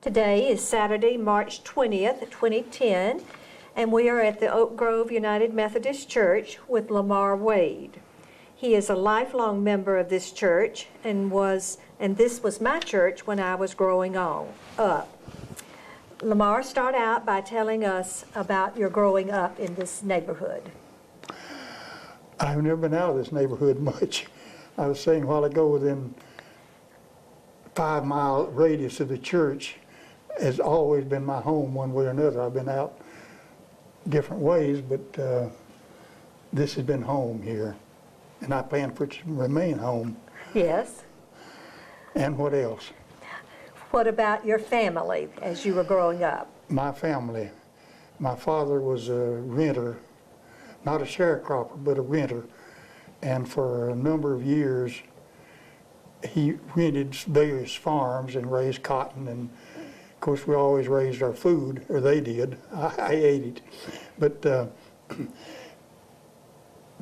Today is Saturday, March 20th, 2010, and we are at the Oak Grove United Methodist Church with Lamar Wade. He is a lifelong member of this church and this was my church when I was growing up. Lamar, start out by telling us about your growing up in this neighborhood. I've never been out of this neighborhood much. I was saying a while ago, within 5-mile radius of the church has always been my home one way or another. I've been out different ways, but this has been home here. And I plan for it to remain home. Yes. And what else? What about your family as you were growing up? My family. My father was a renter, not a sharecropper, but a renter. And for a number of years, he rented various farms and raised cotton. And of course, we always raised our food, or they did. I ate it. But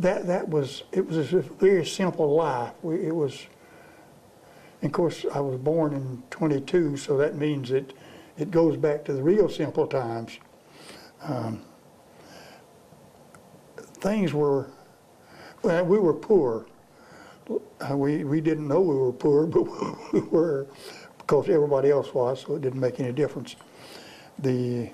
it was a very simple life. And of course, I was born in 22, so that means it goes back to the real simple times. Things were, well, we were poor. We didn't know we were poor, but we were, because everybody else was, so it didn't make any difference. We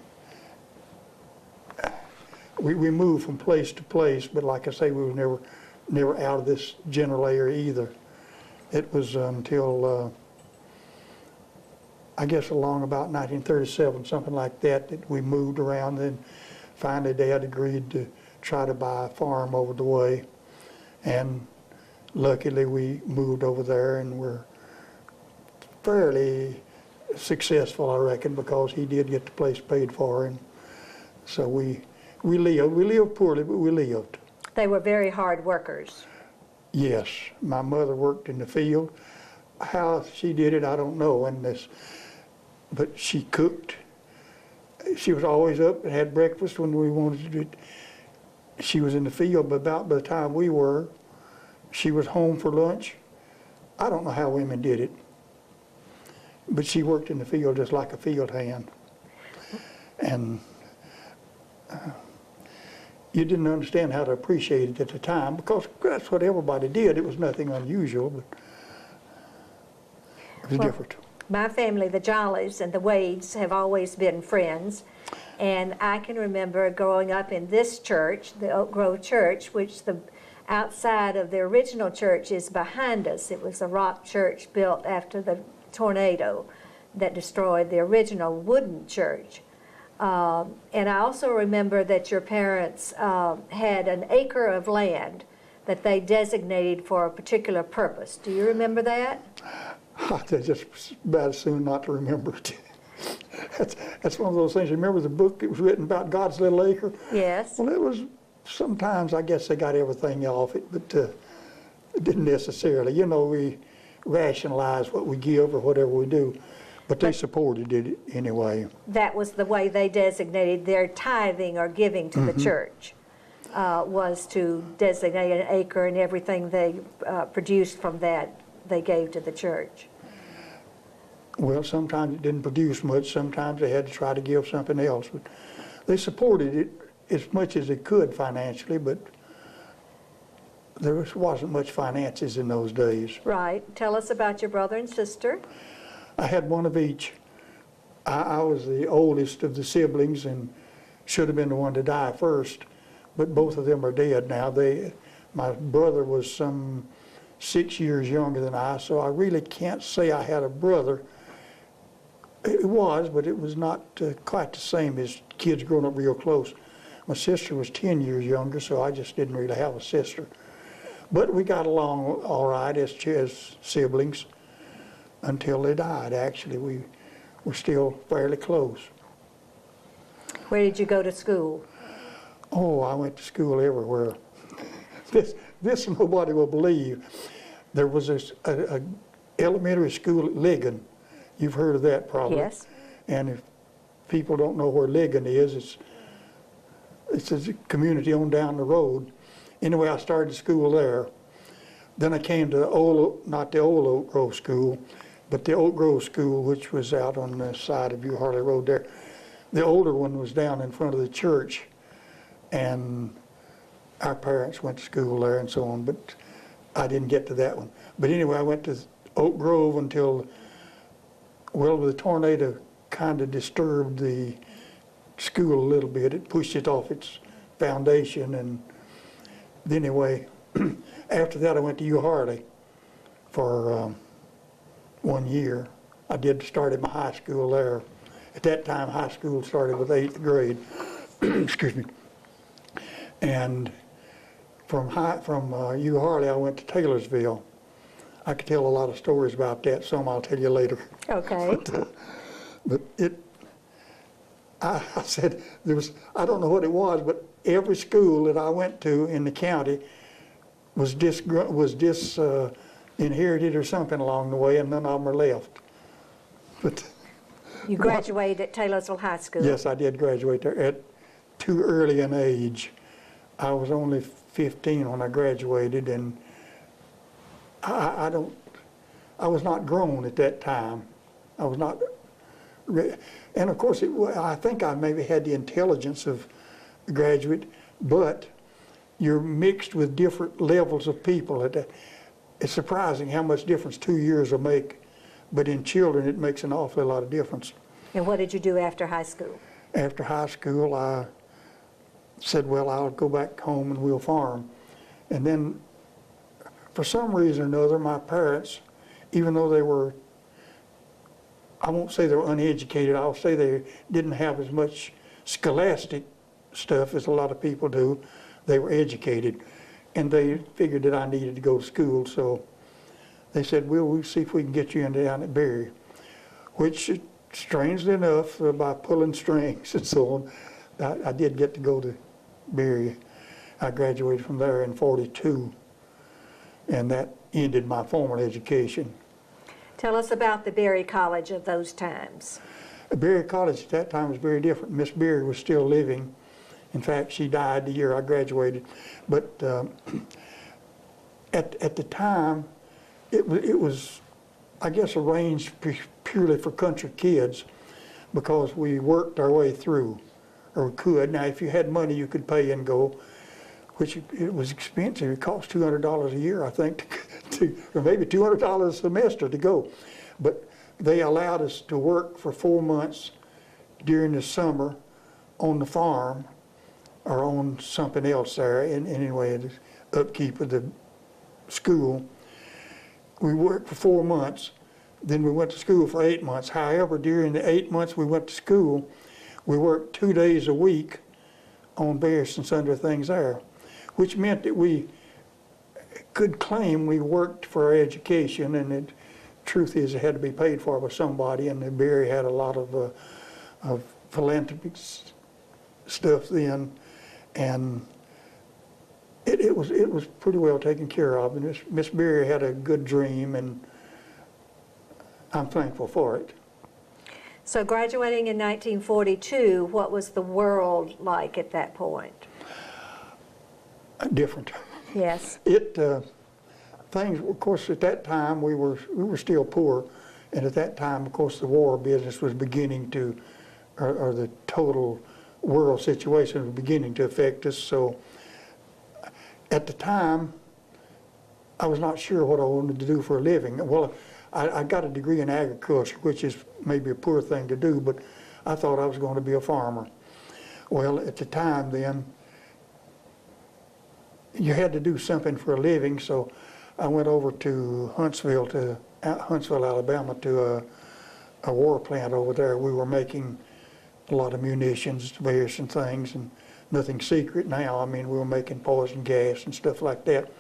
moved from place to place, but like I say, we were never out of this general area either. It was until, I guess along about 1937, something like that, that we moved around. Then finally Dad agreed to try to buy a farm over the way. And luckily we moved over there and were fairly successful, I reckon, because he did get the place paid for. And so we lived poorly, but we lived. They were very hard workers. Yes, my mother worked in the field. How she did it, I don't know. But she cooked. She was always up and had breakfast when we wanted to do it. She was in the field, but about by the time we were, she was home for lunch. I don't know how women did it, but she worked in the field just like a field hand. And you didn't understand how to appreciate it at the time, because that's what everybody did. It was nothing unusual, but it was different. My family, the Jollies and the Wades, have always been friends. And I can remember growing up in this church, the Oak Grove Church, which the outside of the original church is behind us. It was a rock church built after the tornado that destroyed the original wooden church. And I also remember that your parents had an acre of land that they designated for a particular purpose. Do you remember that? I just about as soon not to remember it. That's one of those things. You remember the book that was written about God's little acre? Yes. Well, it was, sometimes I guess they got everything off it, but it didn't necessarily. You know, we rationalize what we give or whatever we do. But they supported it anyway. That was the way they designated their tithing or giving to the church, was to designate an acre, and everything they produced from that they gave to the church. Well, sometimes it didn't produce much. Sometimes they had to try to give something else. But they supported it as much as they could financially, but there wasn't much finances in those days. Right. Tell us about your brother and sister. I had one of each. I was the oldest of the siblings and should have been the one to die first, but both of them are dead now. My brother was some 6 years younger than I, so I really can't say I had a brother. It was, but it was not quite the same as kids growing up real close. My sister was 10 years younger, so I just didn't really have a sister. But we got along all right as siblings. Until they died, actually. We were still fairly close. Where did you go to school? Oh, I went to school everywhere. This nobody will believe. There was a elementary school at Ligon. You've heard of that probably. Yes. And if people don't know where Ligon is, it's a community on down the road. Anyway, I started school there. Then I came to not the old Oak Grove School, But the Oak Grove School, which was out on the side of U Harley Road there, the older one was down in front of the church, and our parents went to school there and so on, but I didn't get to that one. But anyway, I went to Oak Grove until, well, the tornado kind of disturbed the school a little bit. It pushed it off its foundation, and anyway, after that I went to U Harley for 1 year. I did start at my high school there. At that time, high school started with 8th grade. Excuse me. And from U Harley, I went to Taylorsville. I could tell a lot of stories about that. Some I'll tell you later. Okay. But I said there was, I don't know what it was, but every school that I went to in the county was inherited or something along the way, and none of them are left. But You graduated at Taylorsville High School? yes, I did graduate there at too early an age. I was only 15 when I graduated, and I was not grown at that time. I was not, and of course, I think I maybe had the intelligence of a graduate, but you're mixed with different levels of people. It's surprising how much difference 2 years will make, but in children it makes an awfully lot of difference. And what did you do after high school? After high school, I said, well, I'll go back home and we'll farm. And then, for some reason or another, my parents, even though they were, I won't say they were uneducated, I'll say they didn't have as much scholastic stuff as a lot of people do. They were educated, and they figured that I needed to go to school, so they said, well, we'll see if we can get you in down at Berry, which, strangely enough, by pulling strings and so on, I did get to go to Berry. I graduated from there in '42, and that ended my formal education. Tell us about the Berry College of those times. Berry College at that time was very different. Miss Berry was still living. In fact, she died the year I graduated. But at the time, it was, I guess, arranged purely for country kids, because we worked our way through, or we could. Now, if you had money, you could pay and go, which it was expensive. It cost $200 a year, I think, or maybe $200 a semester to go. But they allowed us to work for 4 months during the summer on the farm or on something else there. And anyway, the upkeep of the school. We worked for 4 months. Then we went to school for 8 months. However, during the 8 months we went to school, we worked 2 days a week on various and sundry things there, which meant that we could claim we worked for our education, and the truth is it had to be paid for by somebody, and the Berry had a lot of philanthropic stuff then, and it was pretty well taken care of, and Miss Berry had a good dream, and I'm thankful for it. So graduating in 1942, what was the world like at that point? Different. Yes. Things, of course, at that time we were still poor, and at that time, of course, the war business was beginning to, or the total world situation was beginning to affect us. So at the time, I was not sure what I wanted to do for a living. Well, I got a degree in agriculture, which is maybe a poor thing to do, but I thought I was going to be a farmer. Well, at the time then, you had to do something for a living, so I went over to Huntsville, Alabama, to a war plant over there. We were making a lot of munitions, various and things, and nothing secret now. I mean, we were making poison gas and stuff like that.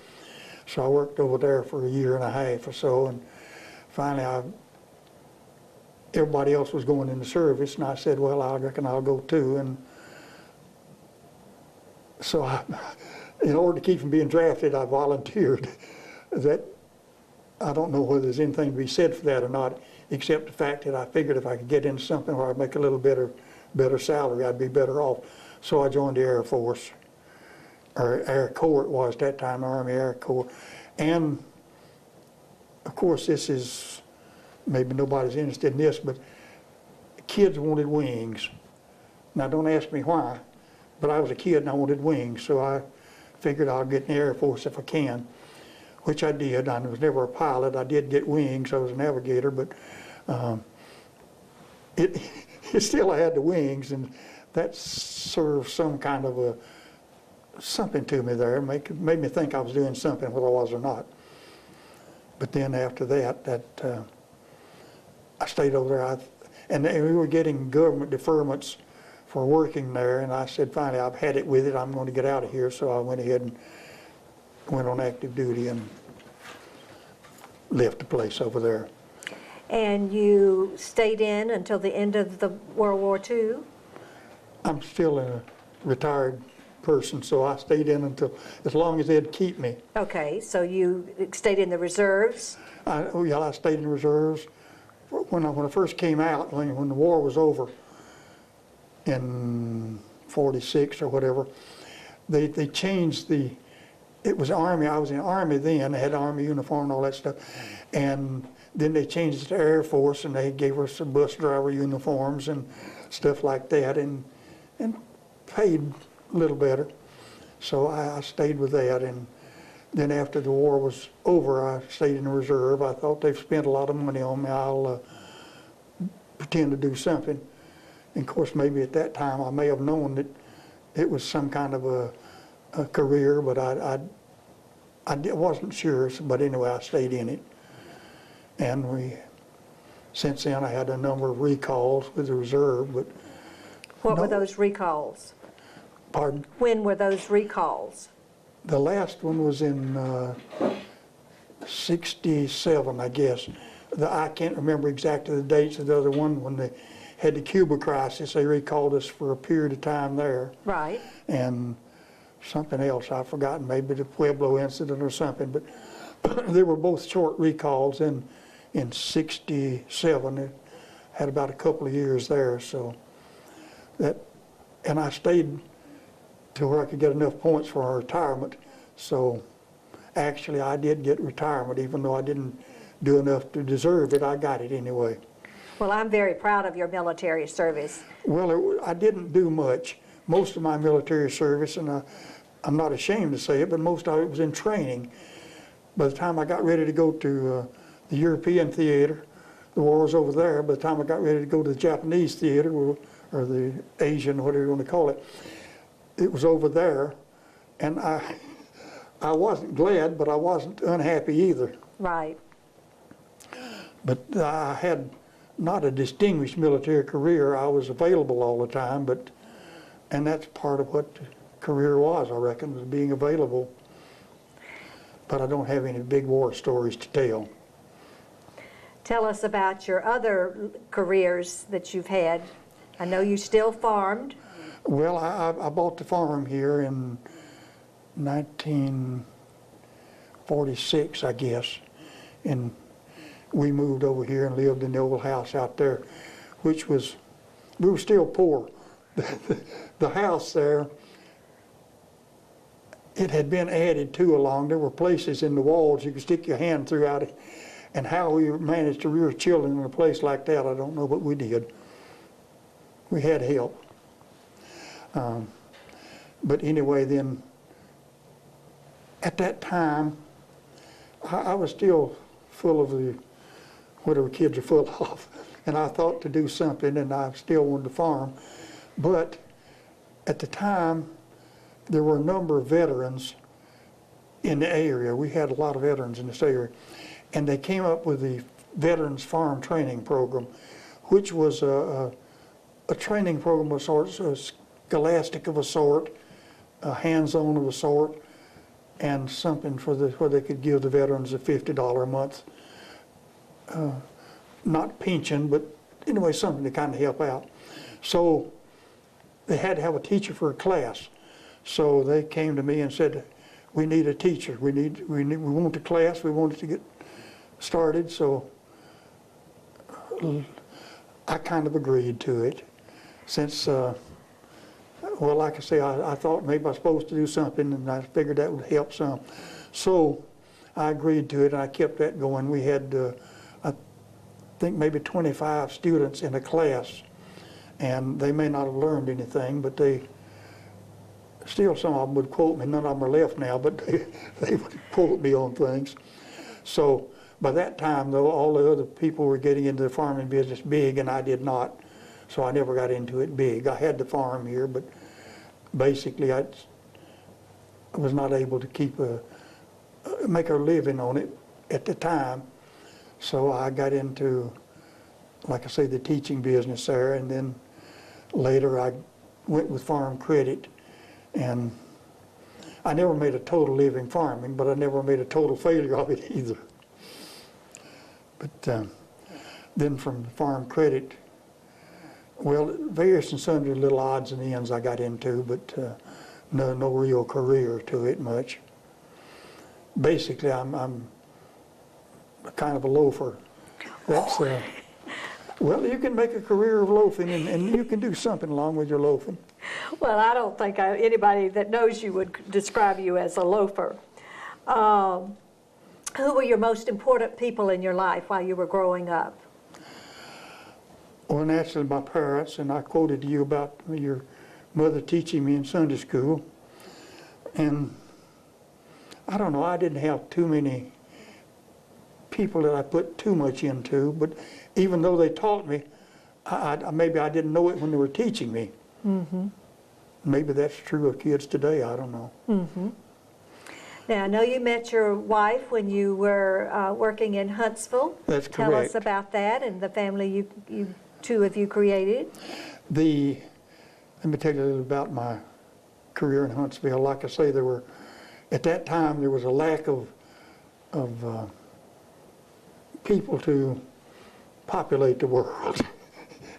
So I worked over there for a year and a half or so, and finally everybody else was going into service, and I said, well, I reckon I'll go too. And so in order to keep from being drafted, I volunteered. That, I don't know whether there's anything to be said for that or not, except the fact that I figured if I could get into something where I'd make a little better salary, I'd be better off. So I joined the Air Force, or Air Corps it was at that time, Army Air Corps. And of course, this is maybe nobody's interested in this, but kids wanted wings. Now, don't ask me why, but I was a kid and I wanted wings, so I figured I'll get in the Air Force if I can, which I did. I was never a pilot. I did get wings. I was a navigator, but it still I had the wings, and that served some kind of something to me there. Made me think I was doing something, whether I was or not. But then after that, I stayed over there, and we were getting government deferments for working there, and I said, finally, I've had it with it. I'm going to get out of here. So I went ahead and went on active duty and left the place over there. And you stayed in until the end of the World War II? I'm still a retired person, so I stayed in until, as long as they'd keep me. Okay, so you stayed in the reserves? I stayed in the reserves. When I first came out, when the war was over in '46 or whatever, they changed it was Army. I was in the Army then. They had Army uniform and all that stuff. And then they changed it to Air Force, and they gave us some bus driver uniforms and stuff like that, and paid a little better. So I stayed with that, and then after the war was over, I stayed in the reserve. I thought they've spent a lot of money on me. I'll pretend to do something. And of course, maybe at that time I may have known that it was some kind of a career, but I wasn't sure. But anyway, I stayed in it. And since then, I had a number of recalls with the reserve. But what were those recalls? Pardon? When were those recalls? The last one was in '67, I guess. I can't remember exactly the dates of the other one. When they had the Cuba crisis, they recalled us for a period of time there. Right. And something else I've forgotten, maybe the Pueblo incident or something. But they were both short recalls in '67. It had about a couple of years there. So and I stayed to where I could get enough points for our retirement. So actually I did get retirement, even though I didn't do enough to deserve it. I got it anyway. Well, I'm very proud of your military service. Well, I didn't do much. Most of my military service, and I'm not ashamed to say it, but most of it was in training. By the time I got ready to go to the European theater, the war was over there. By the time I got ready to go to the Japanese theater, or the Asian, whatever you want to call it, it was over there. And I wasn't glad, but I wasn't unhappy either. Right. But I had not a distinguished military career. I was available all the time, and that's part of what the career was, I reckon, was being available. But I don't have any big war stories to tell. Tell us about your other careers that you've had. I know you still farmed. Well, I bought the farm here in 1946, I guess, and we moved over here and lived in the old house out there, which was, we were still poor. The house there, it had been added to along. There were places in the walls you could stick your hand throughout it. And how we managed to rear children in a place like that, I don't know, but we did. We had help. But anyway, then, at that time, I was still full of whatever kids are full of. And I thought to do something, and I still wanted to farm. But at the time, there were a number of veterans in the area. We had a lot of veterans in this area. And they came up with the Veterans Farm Training Program, which was a training program of sorts, a scholastic of a sort, a hands-on of a sort, and something where they could give the veterans a $50 a month, not pension, but anyway, something to kind of help out. So they had to have a teacher for a class. So they came to me and said, "We need a teacher. We want the class. We want it to get started." So I kind of agreed to it, since, well, like I say, I thought maybe I was supposed to do something, and I figured that would help some. So I agreed to it, and I kept that going. We had, think maybe 25 students in a class, and they may not have learned anything, but they still, some of them would quote me. None of them are left now, but they would quote me on things. So by that time, though, all the other people were getting into the farming business big, and I did not. So I never got into it big. I had the farm here, but basically I was not able to make a living on it at the time. So I got into, like I say, the teaching business there, and then later I went with Farm Credit, and I never made a total living farming, but I never made a total failure of it either. But then from Farm Credit, well, various and sundry little odds and ends I got into, but no real career to it much. Basically, I'm kind of a loafer. That's well, you can make a career of loafing, and you can do something along with your loafing. Well, I don't think anybody that knows you would describe you as a loafer. Who were your most important people in your life while you were growing up? Well, naturally, my parents, and I quoted to you about your mother teaching me in Sunday school. And I don't know, I didn't have too many people that I put too much into, but even though they taught me, maybe I didn't know it when they were teaching me. Mm-hmm. Maybe that's true of kids today, I don't know. Mm-hmm. Now, I know you met your wife when you were working in Huntsville. That's correct. Tell us about that and the family you two of you created. Let me tell you a little about my career in Huntsville. Like I say, at that time, there was a lack of people to populate the world.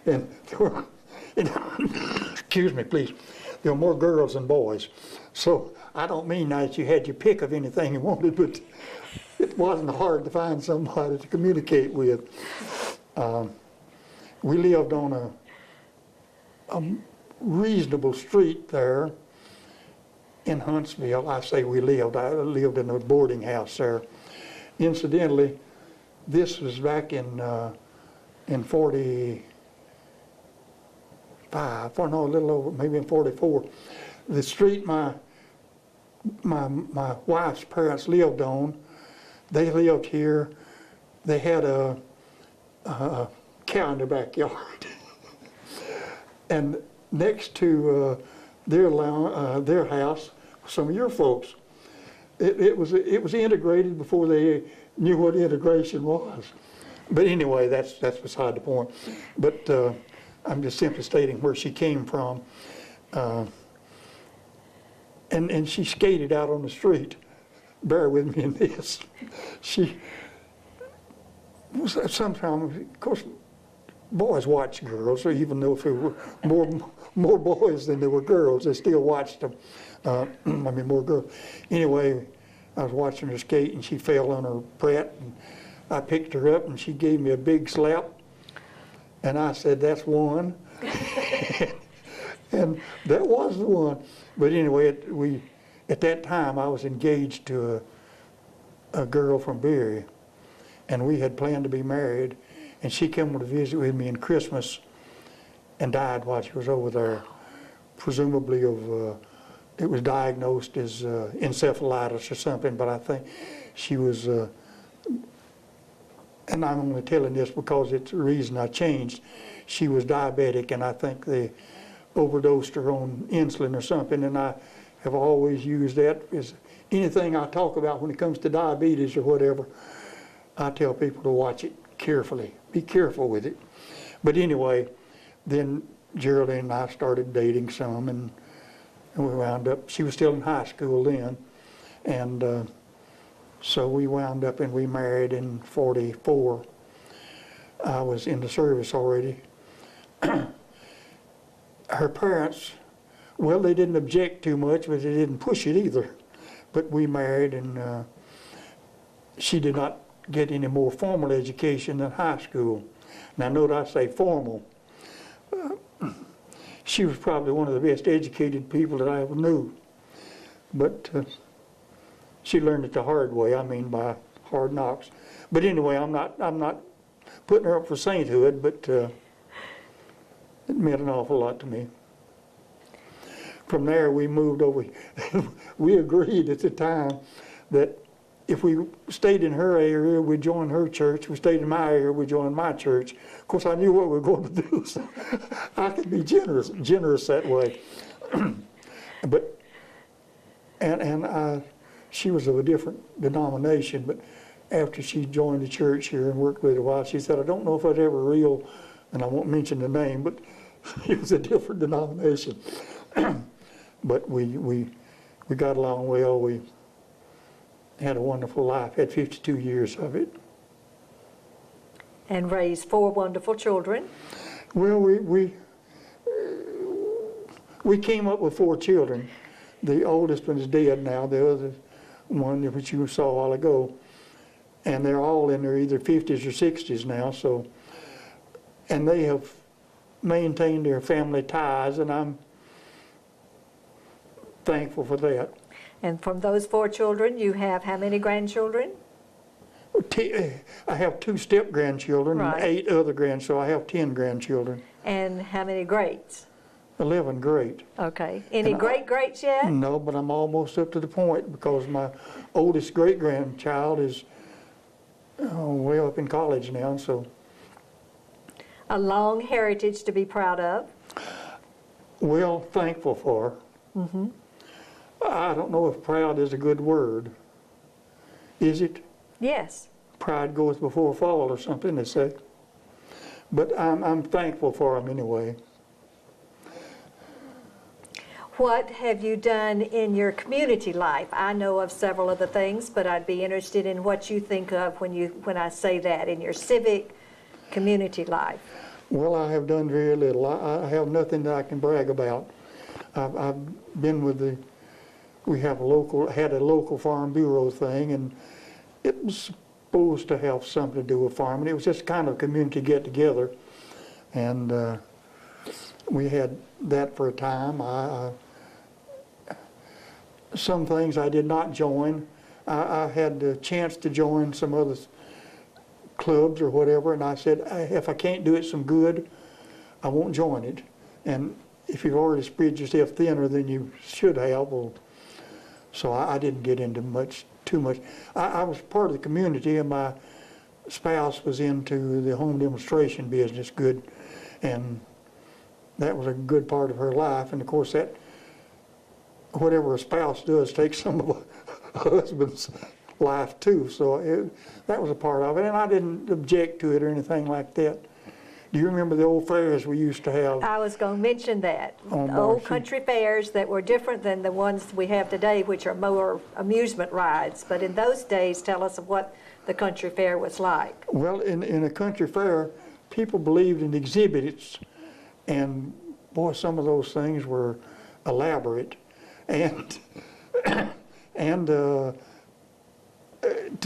And there were, excuse me, please, there were more girls than boys. So I don't mean that you had your pick of anything you wanted, but it wasn't hard to find somebody to communicate with. We lived on a reasonable street there in Huntsville. I say we lived. I lived in a boarding house there. Incidentally, this was back in 45, or no, a little over, maybe in 44. The street my wife's parents lived on, they lived here. They had a cow in their backyard. And next to their house, some of your folks, it was integrated before they knew what integration was. But anyway, that's beside the point. But I'm just simply stating where she came from. And she skated out on the street. Bear with me in this. She sometimes, of course, boys watch girls, or even though if there were more boys than there were girls, they still watched them. More girls. Anyway, I was watching her skate, and she fell on her prat, and I picked her up, and she gave me a big slap, and I said, "That's one." And that was the one. But anyway, at that time, I was engaged to a girl from Berry, and we had planned to be married, and she came to visit with me in Christmas and died while she was over there, presumably of, it was diagnosed as encephalitis or something, but I think she was, and I'm only telling this because it's the reason I changed. She was diabetic, and I think they overdosed her on insulin or something, and I have always used that as anything I talk about when it comes to diabetes or whatever. I tell people to watch it carefully. Be careful with it. But anyway, then Geraldine and I started dating some, and we wound up, she was still in high school then, and so we wound up and we married in 44. I was in the service already. Her parents, well, they didn't object too much, but they didn't push it either. But we married, and she did not get any more formal education than high school. Now, note I say formal. She was probably one of the best educated people that I ever knew. But she learned it the hard way, by hard knocks. But anyway, I'm not putting her up for sainthood, but it meant an awful lot to me. From there, we moved over. We agreed at the time that if we stayed in her area, we'd join her church. If we stayed in my area, we'd join my church. Of course, I knew what we were going to do, so I could be generous that way. But she was of a different denomination, but after she joined the church here and worked with it a while, she said, I don't know if I'd ever real, and I won't mention the name, but it was a different denomination. But we got along well. We had a wonderful life, had 52 years of it. And raised 4 wonderful children. Well, we came up with 4 children. The oldest one is dead now, the other one, which you saw a while ago. And they're all in their either 50s or 60s now, so, and they have maintained their family ties, and I'm thankful for that. And from those 4 children, you have how many grandchildren? I have 2 step-grandchildren Right. and 8 other grandchildren. I have 10 grandchildren. And how many greats? 11 great. Okay. Any And great-greats yet? No, but I'm almost up to the point because my oldest great-grandchild is way up in college now, so. A long heritage to be proud of. Well, thankful for. Mm-hmm. I don't know if proud is a good word. Is it? Yes. Pride goes before a fall or something, they say. But I'm thankful for them anyway. What have you done in your community life? I know of several of the things, but I'd be interested in what you think of when I say that, in your civic community life. Well, I have done very little. I have nothing that I can brag about. I've been with we have had a local farm bureau thing, and it was supposed to have something to do with farming. It was just kind of a community get-together, and we had that for a time. Some things I did not join. I had the chance to join some other clubs or whatever, and I said, if I can't do it some good, I won't join it. And if you've already spread yourself thinner than you should have, well, so I didn't get into too much. I was part of the community, and my spouse was into the home demonstration business good, and that was a good part of her life. And of course, that whatever a spouse does takes some of a husband's life too. So that was a part of it, and I didn't object to it or anything like that. Do you remember the old fairs we used to have? I was going to mention that. On Old Marcy. country fairs that were different than the ones we have today, which are more amusement rides. But in those days, tell us of what the country fair was like. Well, in a country fair, people believed in exhibits, and boy, some of those things were elaborate. And to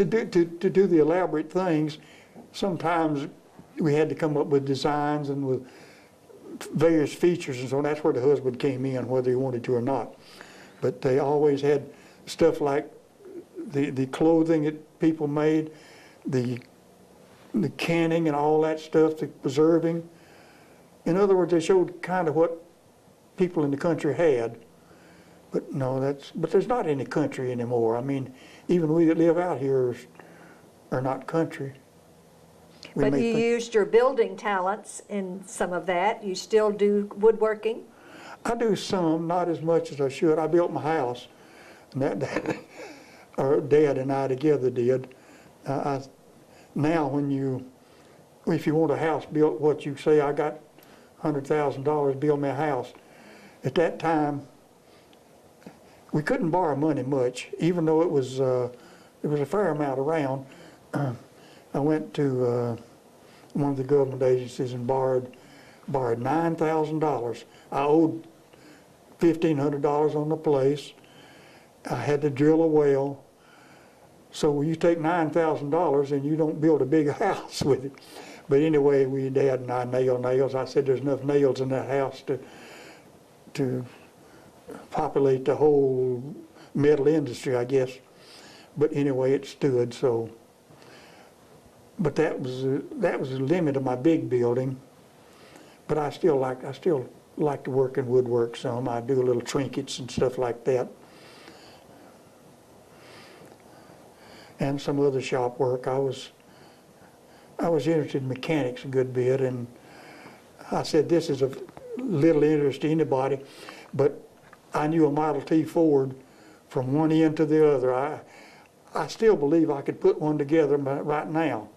do the elaborate things, sometimes we had to come up with designs and with various features, and so that's where the husband came in, whether he wanted to or not. But they always had stuff like the clothing that people made, the canning and all that stuff, the preserving. In other words, they showed kind of what people in the country had. But no, but there's not any country anymore. I mean, even we that live out here are not country. But you used your building talents in some of that. You still do woodworking? I do some, not as much as I should. I built my house, and that or Dad and I together did. Now, if you want a house built, what you say, I got $100,000, build me a house. At that time, we couldn't borrow money much, even though it was a fair amount around. I went to one of the government agencies and borrowed $9,000. I owed $1,500 on the place. I had to drill a well. So you take $9,000 and you don't build a big house with it. But anyway, Dad and I nailed nails. I said there's enough nails in that house to populate the whole metal industry, I guess. But anyway, it stood, so. but that was the limit of my big building. But I still like to work in woodwork some. I do little trinkets and stuff like that, and some other shop work. I was interested in mechanics a good bit, and I said this is of little interest to anybody, but I knew a Model T Ford from one end to the other. I still believe I could put one together right now.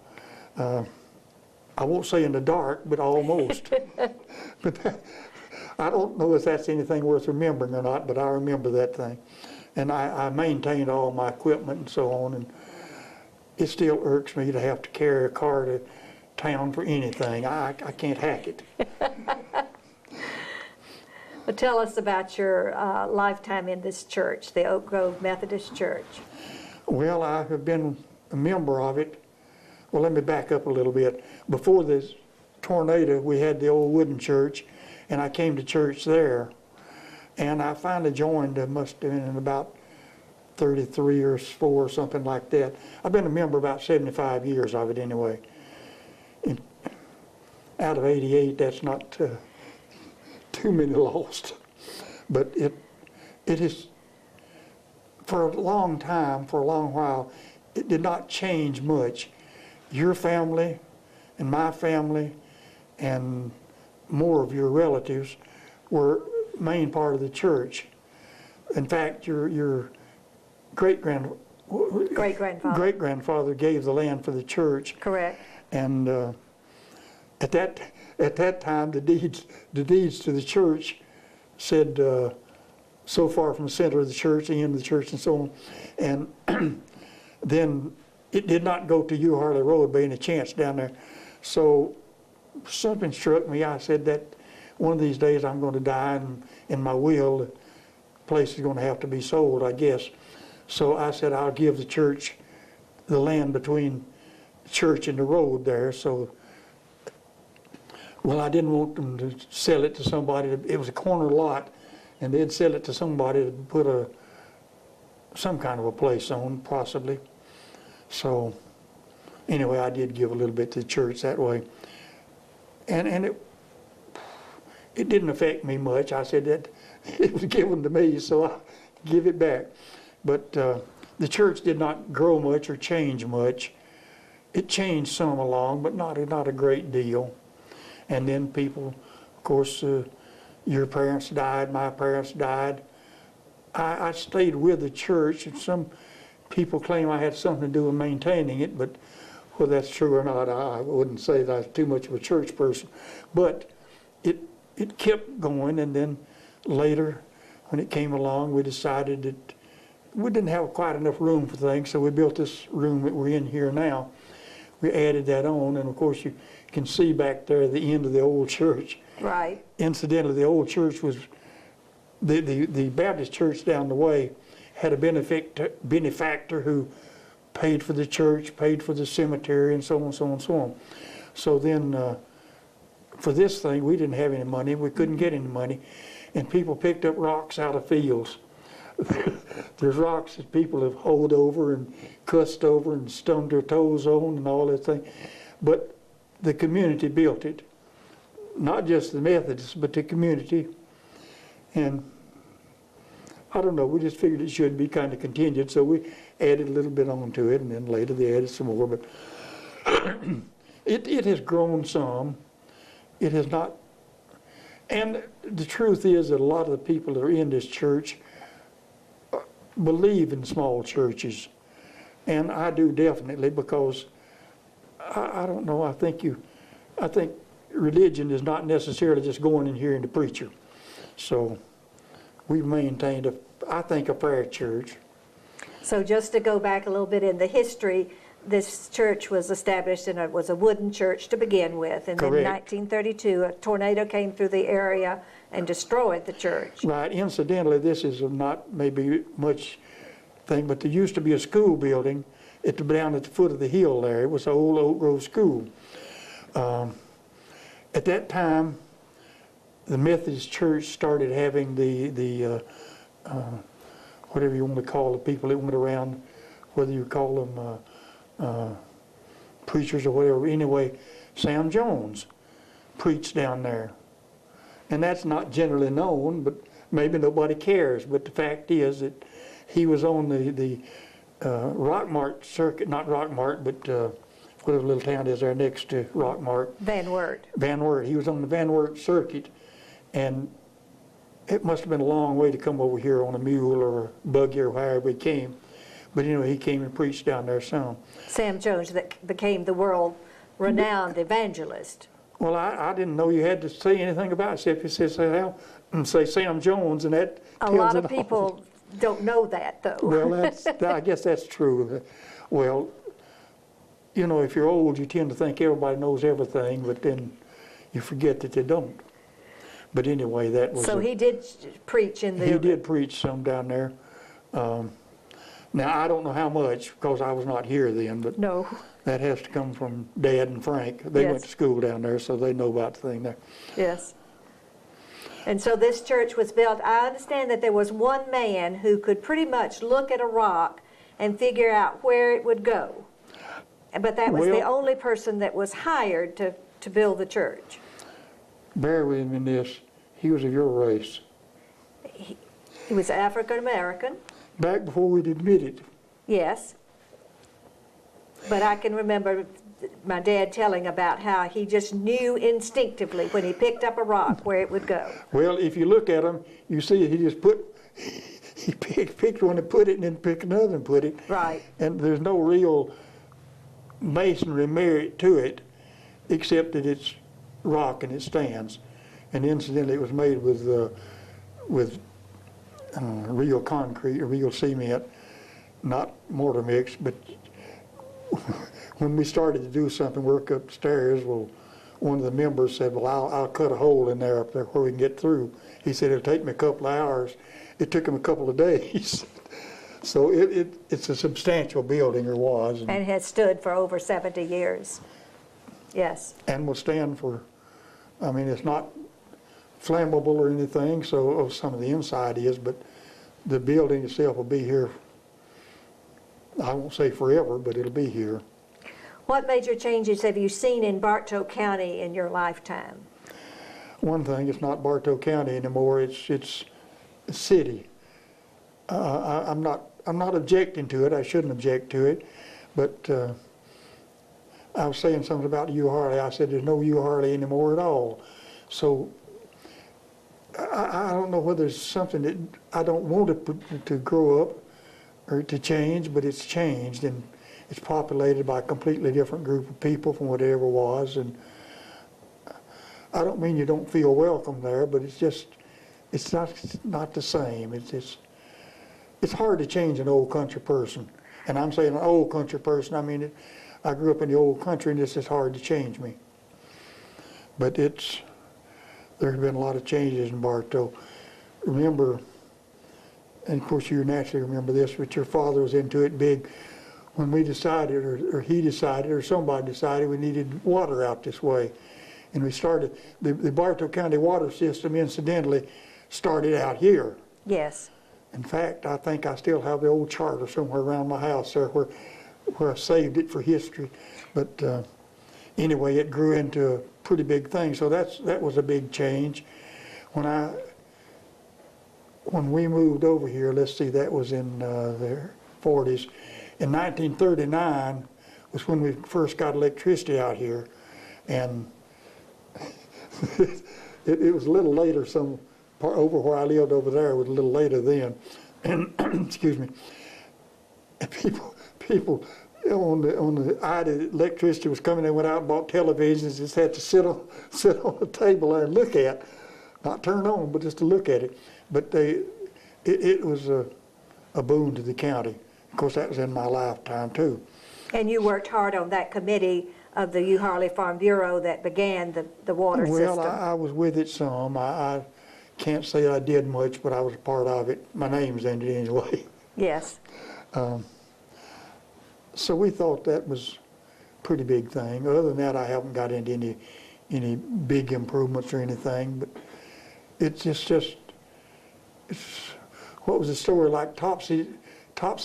I won't say in the dark, but almost. But I don't know if that's anything worth remembering or not, but I remember that thing. And I maintained all my equipment and so on, and it still irks me to have to carry a car to town for anything. I can't hack it. Well, tell us about your lifetime in this church, the Oak Grove Methodist Church. Well, I have been a member of it. Well, let me back up a little bit. Before this tornado, we had the old wooden church, and I came to church there. And I finally joined, must have been in about 33 or 4 or something like that. I've been a member about 75 years of it anyway. And out of 88, that's not too many lost. But it is, for a long time, for a long while, it did not change much. Your family and my family and more of your relatives were main part of the church. In fact, your great-grandfather gave the land for the church. Correct. And at that time, the deeds to the church said so far from the center of the church, the end of the church, and so on. And then it did not go to U Harley Road by any chance down there. So something struck me. I said that one of these days I'm going to die, and in my will, the place is going to have to be sold, I guess. So I said I'll give the church the land between the church and the road there. So, well, I didn't want them to sell it to somebody. It was a corner lot, and they'd sell it to somebody to put some kind of a place on, possibly. So anyway, I did give a little bit to the church that way. And it didn't affect me much. I said that it was given to me, so I give it back. But the church did not grow much or change much. It changed some along, but not a great deal. And then people, of course, your parents died, my parents died. I stayed with the church, and some people claim I had something to do with maintaining it, but whether that's true or not, I wouldn't say that I was too much of a church person. But it kept going, and then later, when it came along, we decided that we didn't have quite enough room for things, so we built this room that we're in here now. We added that on, and of course you can see back there the end of the old church. Right. Incidentally, the old church was, the Baptist church down the way had a benefactor who paid for the church, paid for the cemetery, and so on, so on, so on. So then, for this thing, we didn't have any money. We couldn't get any money. And people picked up rocks out of fields. There's rocks that people have hoed over and cussed over and stubbed their toes on and all that thing. But the community built it. Not just the Methodists, but the community. And I don't know, we just figured it should be kind of contingent, so we added a little bit onto it, and then later they added some more. But it has grown some. It has not. And the truth is that a lot of the people that are in this church believe in small churches. And I do definitely, because I don't know, I think religion is not necessarily just going in hearing the preacher. So we've maintained, I think, a fair church. So just to go back a little bit in the history, this church was established, and it was a wooden church to begin with. And then in 1932, a tornado came through the area and destroyed the church. Right. Incidentally, this is not maybe much thing, but there used to be a school building down at the foot of the hill there. It was the old Oak Grove School. At that time, the Methodist Church started having the whatever you want to call the people that went around, whether you call them preachers or whatever. Anyway, Sam Jones preached down there. And that's not generally known, but maybe nobody cares. But the fact is that he was on the Rockmart circuit, not Rockmart, but whatever little town is there next to Rockmart. Van Wert. Van Wert. He was on the Van Wert circuit, and it must have been a long way to come over here on a mule or a buggy or however he came. But anyway, he came and preached down there some. Sam Jones, that became the world-renowned evangelist. Well, I didn't know you had to say anything about it, except you say Sam Jones, and that A lot of people don't know that, though. Well, I guess that's true. Well, you know, if you're old, you tend to think everybody knows everything, but then you forget that they don't. But anyway, that was... So he did preach in the... He did preach some down there. Now, I don't know how much, because I was not here then, but No. that has to come from Dad and Frank. They Yes. went to school down there, so they know about the thing there. Yes. And so this church was built. I understand that there was one man who could pretty much look at a rock and figure out where it would go. But that was the Well, only person that was hired to build the church. Bear with me in this. He was of your race. He was African American, Back before we'd admit it. yes. But I can remember my dad telling about how he just knew instinctively when he picked up a rock where it would go. Well, if you look at him, you see he just he picked one and put it, and then picked another and put it. Right. And there's no real masonry merit to it, except that it's rock and it stands. And incidentally, it was made with real concrete, or real cement, not mortar mix. But when we started to do something, work upstairs, well, one of the members said, well, I'll cut a hole in there up there where we can get through. He said, it'll take me a couple of hours. It took him a couple of days. So it's a substantial building, or was. And has stood for over 70 years. Yes. And will stand for, I mean, it's not flammable or anything, so some of the inside is, but the building itself will be here, I won't say forever, but it'll be here. What major changes have you seen in Bartow County in your lifetime? One thing, it's not Bartow County anymore, it's a city. I'm not objecting to it, I shouldn't object to it, but I was saying something about U Harley. I said there's no U Harley anymore at all. So I don't know whether it's something that I don't want it to grow up or to change, but it's changed, and it's populated by a completely different group of people from what it ever was. And I don't mean you don't feel welcome there, but it's not the same. It's hard to change an old country person. And I'm saying an old country person, I mean, I grew up in the old country, and it's just hard to change me. But there's been a lot of changes in Bartow. Remember, and of course you naturally remember this, but your father was into it big when we decided, or he decided, or somebody decided we needed water out this way. And we started, the Bartow County water system, incidentally, started out here. Yes. In fact, I think I still have the old charter somewhere around my house there where I saved it for history. But anyway, it grew into a pretty big thing, so that was a big change. When we moved over here, let's see, that was in the 40s. In 1939 was when we first got electricity out here, and it was a little later. Some part over where I lived over there was a little later then, and excuse me. And people on the idea that electricity was coming, they went out and bought televisions, just had to sit on the table there and look at, not turn on, but just to look at it. But it was a boon to the county. Of course, that was in my lifetime too. And you worked hard on that committee of the U Harley Farm Bureau that began the water system. Well, I was with it some. I can't say I did much, but I was a part of it. My name's in it anyway. Yes. So we thought that was a pretty big thing. Other than that, I haven't got into any big improvements or anything. But it's what was the story like? Topsy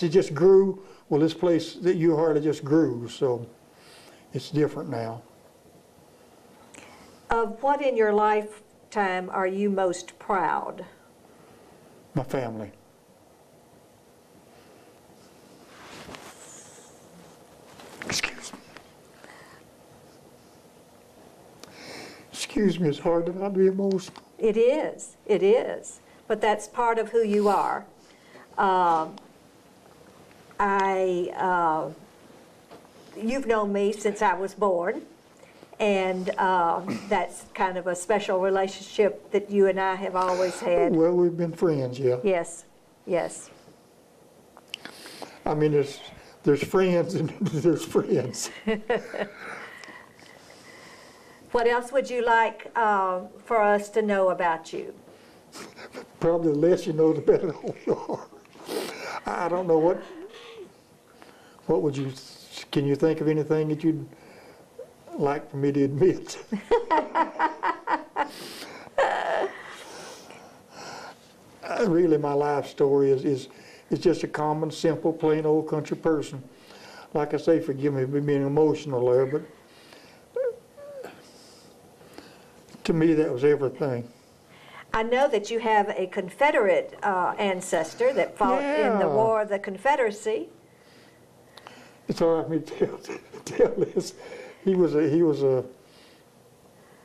just grew. Well, this place that U Harley just grew. So it's different now. Of what in your lifetime are you most proud? My family. Excuse me. Excuse me, it's hard to not be emotional. It is. But that's part of who you are. You've known me since I was born, and that's kind of a special relationship that you and I have always had. Well, we've been friends, yeah. Yes, yes. I mean, there's friends and there's friends. What else would you like for us to know about you? Probably the less you know, the better off you are. I don't know what would you, can you think of anything that you'd like for me to admit? Really, my life story is just a common, simple, plain old country person. Like I say, forgive me for being emotional there, but to me that was everything. I know that you have a Confederate ancestor that fought in the War of the Confederacy. It's all right for me to tell this. He was a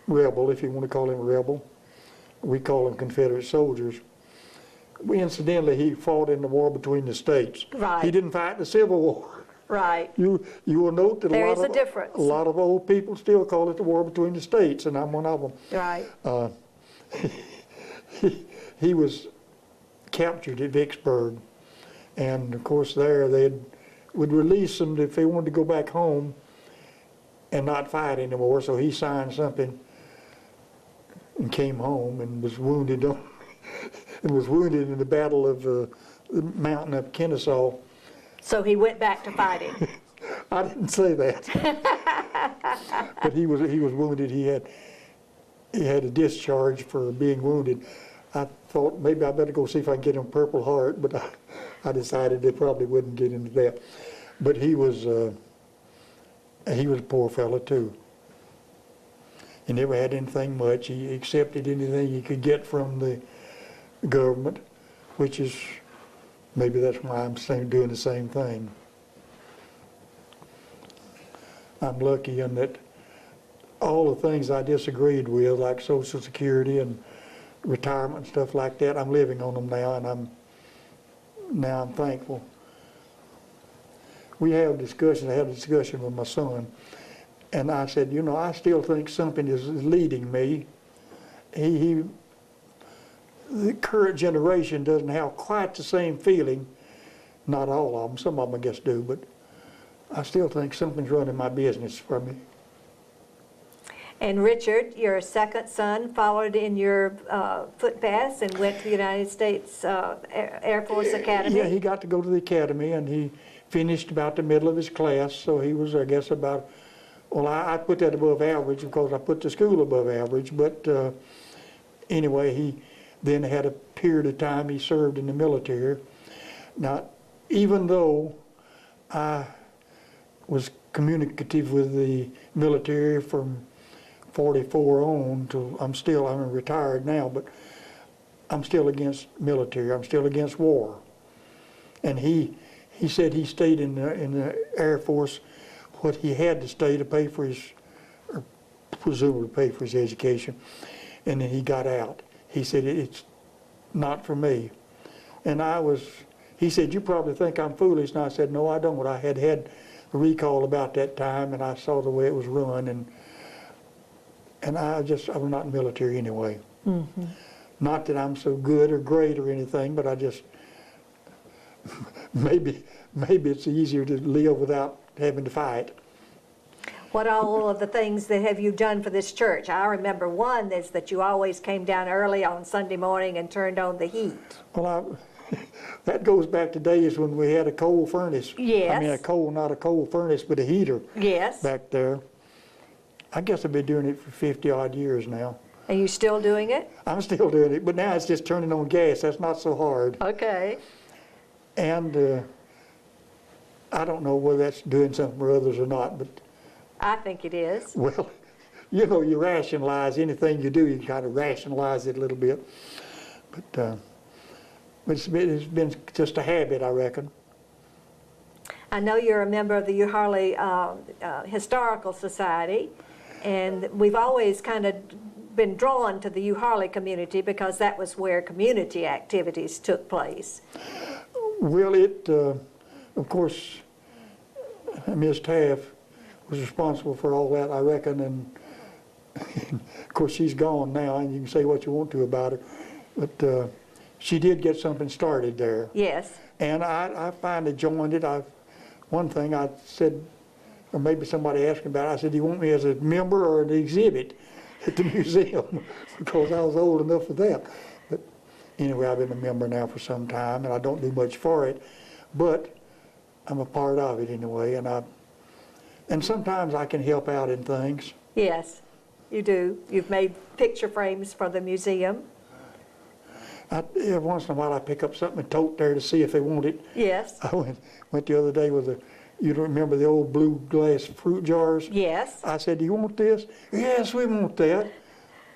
rebel, if you want to call him a rebel. We call them Confederate soldiers. Incidentally, he fought in the war between the states. Right. He didn't fight the Civil War. Right. You will note that There is a difference. A lot of old people still call it the war between the states, and I'm one of them. Right. He was captured at Vicksburg, and of course there they would release them if they wanted to go back home and not fight anymore. So he signed something and came home and was wounded in the battle of the mountain of Kennesaw. So he went back to fighting. I didn't say that, but he was wounded. He had a discharge for being wounded. I thought maybe I better go see if I can get him Purple Heart, but I decided they probably wouldn't get into that. But he was a poor fellow too. He never had anything much. He accepted anything he could get from the government, which is, maybe that's why I'm doing the same thing. I'm lucky in that all the things I disagreed with, like Social Security and retirement and stuff like that, I'm living on them now, and I'm thankful. I had a discussion with my son, and I said, you know, I still think something is leading me. The current generation doesn't have quite the same feeling. Not all of them, some of them I guess do, but I still think something's running my business for me. And Richard, your second son, followed in your footpaths and went to the United States Air Force Academy. Yeah, he got to go to the academy, and he finished about the middle of his class, so he was, I guess, about, well, I put that above average because I put the school above average, but anyway, he then had a period of time he served in the military. Now, even though I was communicative with the military from 44 on to, I'm retired now, but I'm still against military. I'm still against war. And he said he stayed in the Air Force what he had to stay to pay for his, or presumably pay for his education, and then he got out. He said, it's not for me. And he said, you probably think I'm foolish, and I said, no, I don't. I had a recall about that time, and I saw the way it was run, and I'm not in the military anyway. Mm-hmm. Not that I'm so good or great or anything, but I just, maybe it's easier to live without having to fight. What all of the things that have you done for this church? I remember one is that you always came down early on Sunday morning and turned on the heat. Well, that goes back to days when we had a coal furnace. Yes. I mean, not a coal furnace, but a heater. Yes. Back there. I guess I've been doing it for 50-odd years now. Are you still doing it? I'm still doing it, but now it's just turning on gas. That's not so hard. Okay. And I don't know whether that's doing something for others or not, but I think it is. Well, you know, you rationalize anything you do, you kind of rationalize it a little bit. But it's been just a habit, I reckon. I know you're a member of the U-Harley Historical Society, and we've always kind of been drawn to the U-Harley community because that was where community activities took place. Well, of course, Ms. Taff was responsible for all that, I reckon, and of course she's gone now, and you can say what you want to about her, but she did get something started there. Yes. And I finally joined it. One thing I said, or maybe somebody asked me about it, I said, do you want me as a member or an exhibit at the museum? Because I was old enough for that. But anyway, I've been a member now for some time, and I don't do much for it, but I'm a part of it anyway, and sometimes I can help out in things. Yes, you do. You've made picture frames for the museum. Every once in a while I pick up something and tote there to see if they want it. Yes. I went the other day with you remember the old blue glass fruit jars? Yes. I said, do you want this? Yes, we want that.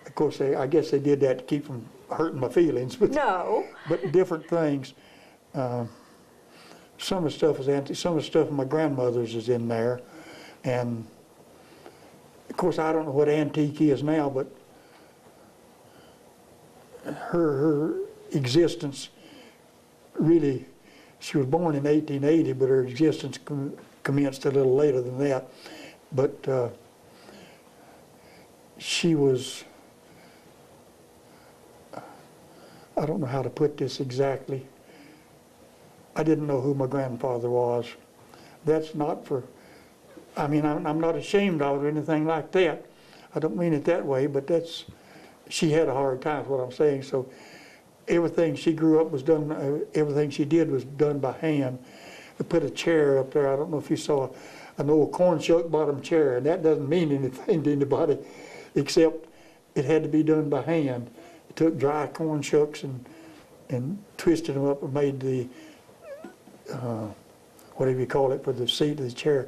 Of course, I guess they did that to keep from hurting my feelings. But, No. But different things. Some of the stuff is antique. Some of the stuff of my grandmother's is in there. And, of course, I don't know what antique is now, but her existence really, she was born in 1880, but her existence commenced a little later than that. But she was, I don't know how to put this exactly. I didn't know who my grandfather was. That's not for, I mean, I'm not ashamed of it or anything like that. I don't mean it that way, but she had a hard time, is what I'm saying. So everything she grew up was done, everything she did was done by hand. They put a chair up there. I don't know if you saw an old corn shuck bottom chair, and that doesn't mean anything to anybody, except it had to be done by hand. It took dry corn shucks and twisted them up and made the, whatever you call it, for the seat of the chair.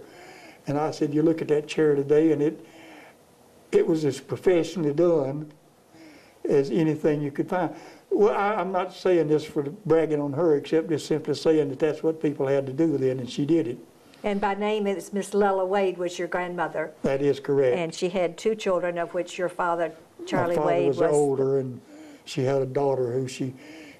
And I said, you look at that chair today, and it was as professionally done as anything you could find. Well, I'm not saying this for bragging on her, except just simply saying that that's what people had to do then, and she did it. And by name, it's Miss Lella Wade was your grandmother. That is correct. And she had 2 children, of which your father, Charlie My father Wade, was older, and she had a daughter who she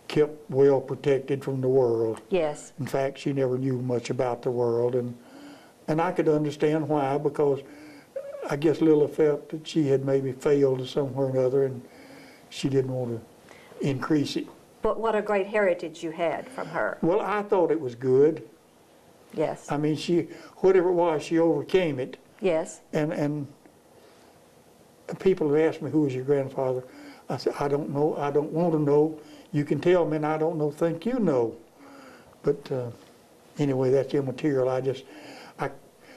kept well protected from the world. Yes. In fact, she never knew much about the world, and I could understand why, because I guess Lila felt that she had maybe failed somewhere or another, and she didn't want to increase it. But what a great heritage you had from her. Well, I thought it was good. Yes. I mean, whatever it was, she overcame it. Yes. And people have asked me, who was your grandfather? I said, I don't know. I don't want to know. You can tell me, and I don't know. Think you know. But anyway, that's immaterial.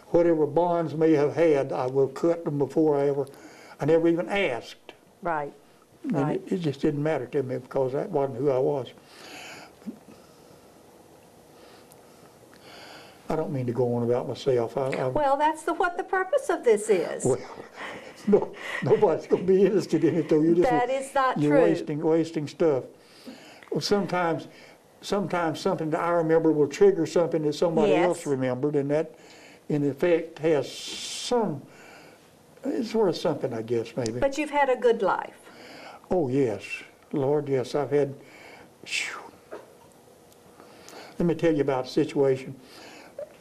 Whatever bonds may have had, I will cut them before I never even asked. Right. And Right. it just didn't matter to me because that wasn't who I was. I don't mean to go on about myself. Well, that's what the purpose of this is. Well, no, nobody's going to be interested in it, though. That is not you're true. wasting stuff. Well, sometimes something that I remember will trigger something that somebody Yes. else remembered, and that, in effect, has it's worth something, I guess, maybe. But you've had a good life. Oh, yes. Lord, yes, I've had, let me tell you about a situation.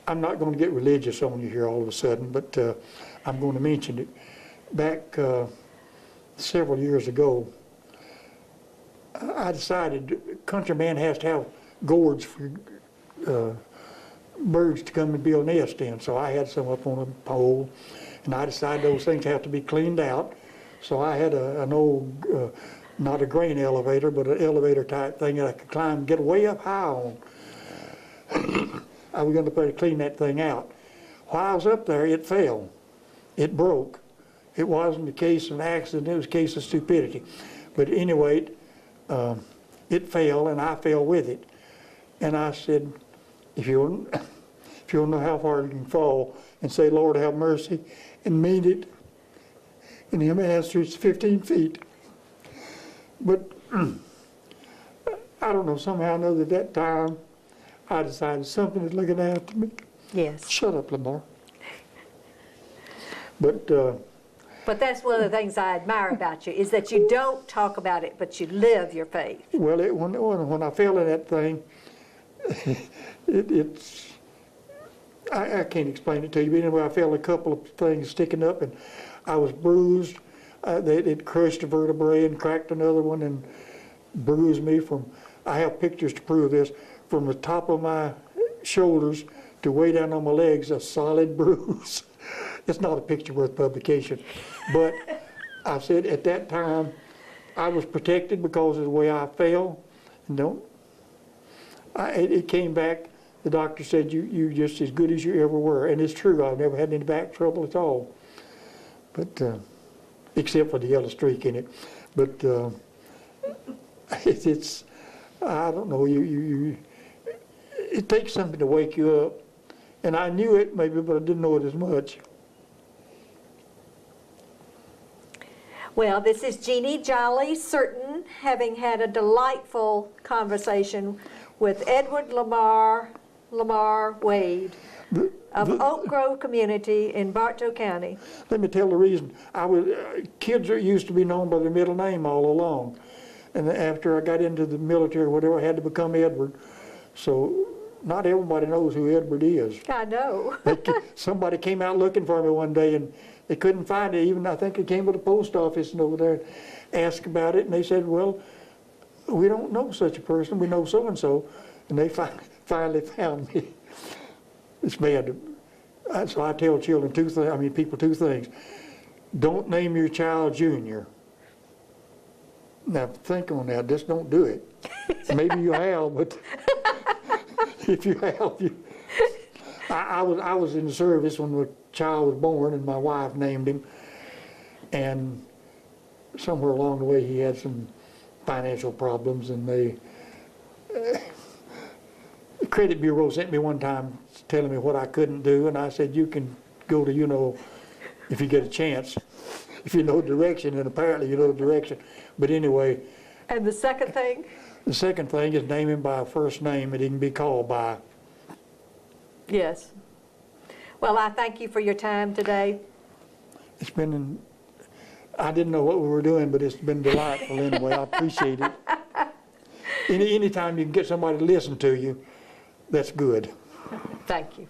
I'm not going to get religious on you here all of a sudden, but I'm going to mention it. Back several years ago, I decided country man has to have gourds for birds to come and build a nest in. So I had some up on a pole, and I decided those things have to be cleaned out. So I had an old, not a grain elevator, but an elevator type thing that I could climb and get way up high on. I was going to clean that thing out. While I was up there, it fell. It broke. It wasn't a case of an accident, it was a case of stupidity. But anyway, it fell, and I fell with it. And I said, if you if you don't know how far you can fall, and say, Lord, have mercy, and mean it. And him answer, it's 15 feet. But I don't know, somehow or another at that time, I decided something was looking after me. Yes. Shut up, Lamar. But that's one of the things I admire about you, is that you don't talk about it, but you live your faith. well, when I fell in that thing, I can't explain it to you. But anyway, I felt a couple of things sticking up, and I was bruised. It crushed a vertebrae and cracked another one and bruised me from, I have pictures to prove this, from the top of my shoulders to way down on my legs, a solid bruise. It's not a picture worth publication. But I said at that time, I was protected because of the way I fell. It came back, the doctor said, you just as good as you ever were. And it's true, I've never had any back trouble at all. But, except for the yellow streak in it. But it's, I don't know, it takes something to wake you up. And I knew it maybe, but I didn't know it as much. Well, this is Jeannie Jolly Certain, having had a delightful conversation with Edward Lamar Wade of Oak Grove Community in Bartow County. Let me tell the reason. Kids used to be known by their middle name all along. And after I got into the military or whatever, I had to become Edward. So not everybody knows who Edward is. I know. Somebody came out looking for me one day, and they couldn't find it. Even I think they came to the post office and over there and asked about it, and they said, well, we don't know such a person. We know so-and-so. And they finally found me. It's bad. So I tell children people two things. Don't name your child Junior. Now think on that, just don't do it. Maybe you have, but if you have, I was in the service when the child was born, and my wife named him. And somewhere along the way, he had some financial problems, and the credit bureau sent me one time telling me what I couldn't do, and I said, you can go to, if you get a chance, if you know direction, and apparently you know direction. But anyway. And the second thing? The second thing is name him by a first name that he can be called by. Yes. Well, I thank you for your time today. It's been, I didn't know what we were doing, but it's been delightful anyway. I appreciate it. Anytime you can get somebody to listen to you, that's good. Thank you.